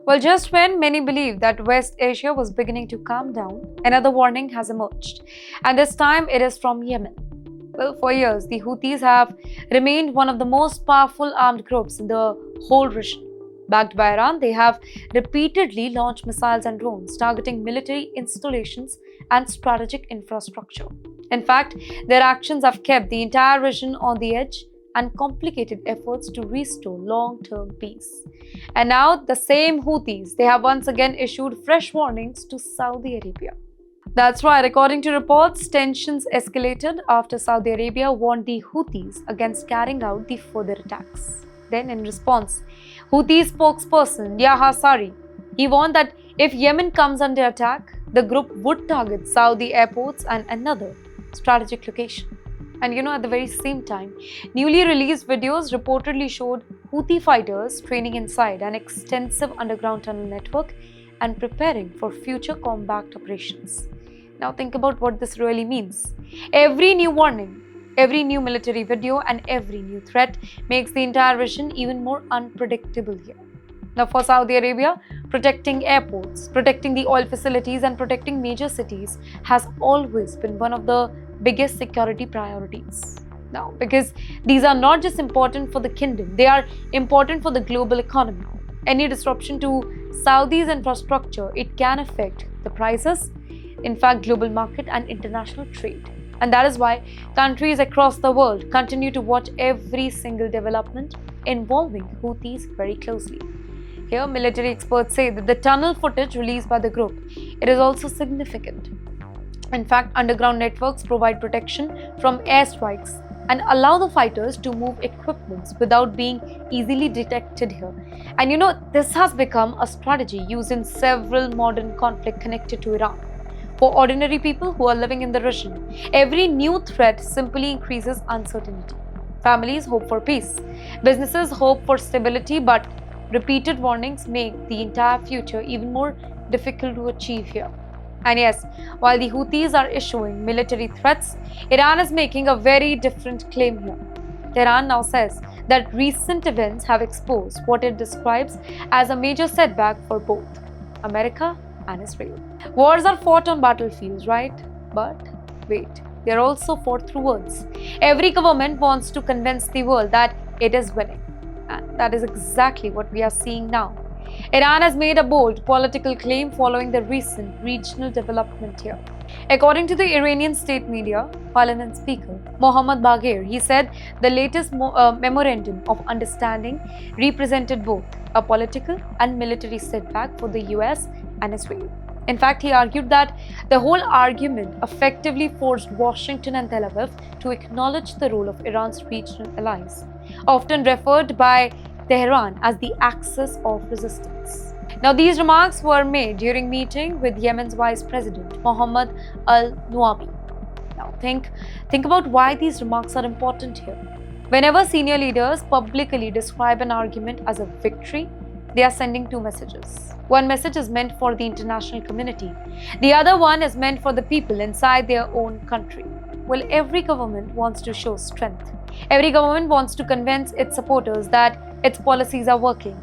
Well, just when many believed that West Asia was beginning to calm down, another warning has emerged, and this time it is from Yemen. Well, for years, the Houthis have remained one of the most powerful armed groups in the whole region. Backed by Iran, they have repeatedly launched missiles and drones targeting military installations and strategic infrastructure. In fact, their actions have kept the entire region on the edge and complicated efforts to restore long-term peace. And now the same Houthis, they have once again issued fresh warnings to Saudi Arabia. That's right, according to reports, tensions escalated after Saudi Arabia warned the Houthis against carrying out the further attacks. Then, in response, Houthi spokesperson Yahya Sari, he warned that if Yemen comes under attack, the group would target Saudi airports and another strategic location. And at the very same time, newly released videos reportedly showed Houthi fighters training inside an extensive underground tunnel network and preparing for future combat operations. Now think about what this really means. Every new warning, every new military video, and every new threat makes the entire region even more unpredictable here. Now, for Saudi Arabia, protecting airports, protecting the oil facilities, and protecting major cities has always been one of the biggest security priorities. Now, because these are not just important for the kingdom, they are important for the global economy. Any disruption to Saudi's infrastructure, it can affect the prices, in fact, global market and international trade. And that is why countries across the world continue to watch every single development involving Houthis very closely. Here, military experts say that the tunnel footage released by the group, it is also significant. In fact, underground networks provide protection from airstrikes and allow the fighters to move equipments without being easily detected here. And this has become a strategy used in several modern conflicts connected to Iran. For ordinary people who are living in the region, every new threat simply increases uncertainty. Families hope for peace, businesses hope for stability, but repeated warnings make the entire future even more difficult to achieve here. And yes, while the Houthis are issuing military threats, Iran is making a very different claim here. Tehran now says that recent events have exposed what it describes as a major setback for both America and Israel. Wars are fought on battlefields, right? But wait, they are also fought through words. Every government wants to convince the world that it is winning. And that is exactly what we are seeing now. Iran has made a bold political claim following the recent regional development here. According to the Iranian state media, Parliament Speaker Mohammad Bagher, he said the latest memorandum of understanding represented both a political and military setback for the US and Israel. In fact, he argued that the whole argument effectively forced Washington and Tel Aviv to acknowledge the role of Iran's regional allies, often referred by Tehran as the axis of resistance. Now, these remarks were made during meeting with Yemen's Vice President Mohammed al-Nuaimi. Now, think about why these remarks are important here. Whenever senior leaders publicly describe an argument as a victory, they are sending two messages. One message is meant for the international community. The other one is meant for the people inside their own country. Well, every government wants to show strength. Every government wants to convince its supporters that its policies are working.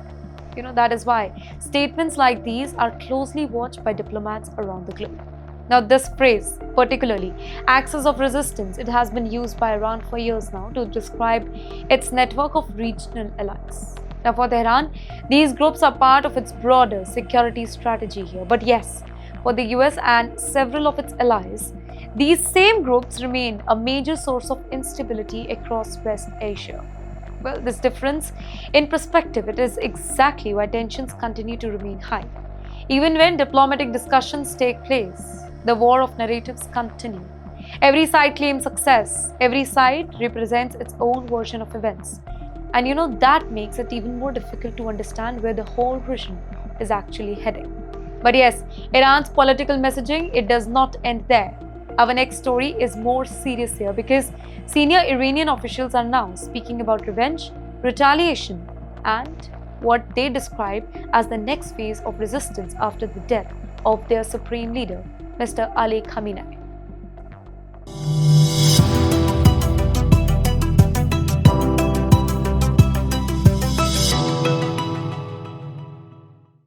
That is why statements like these are closely watched by diplomats around the globe. Now, this phrase, particularly axis of resistance, it has been used by Iran for years now to describe its network of regional allies. Now, for Tehran, these groups are part of its broader security strategy here. But yes, for the US and several of its allies, these same groups remain a major source of instability across West Asia. Well, this difference in perspective, it is exactly why tensions continue to remain high. Even when diplomatic discussions take place, the war of narratives continue. Every side claims success. Every side represents its own version of events. And that makes it even more difficult to understand where the whole region is actually heading. But yes, Iran's political messaging, it does not end there. Our next story is more serious here because senior Iranian officials are now speaking about revenge, retaliation, and what they describe as the next phase of resistance after the death of their supreme leader, Mr. Ali Khamenei.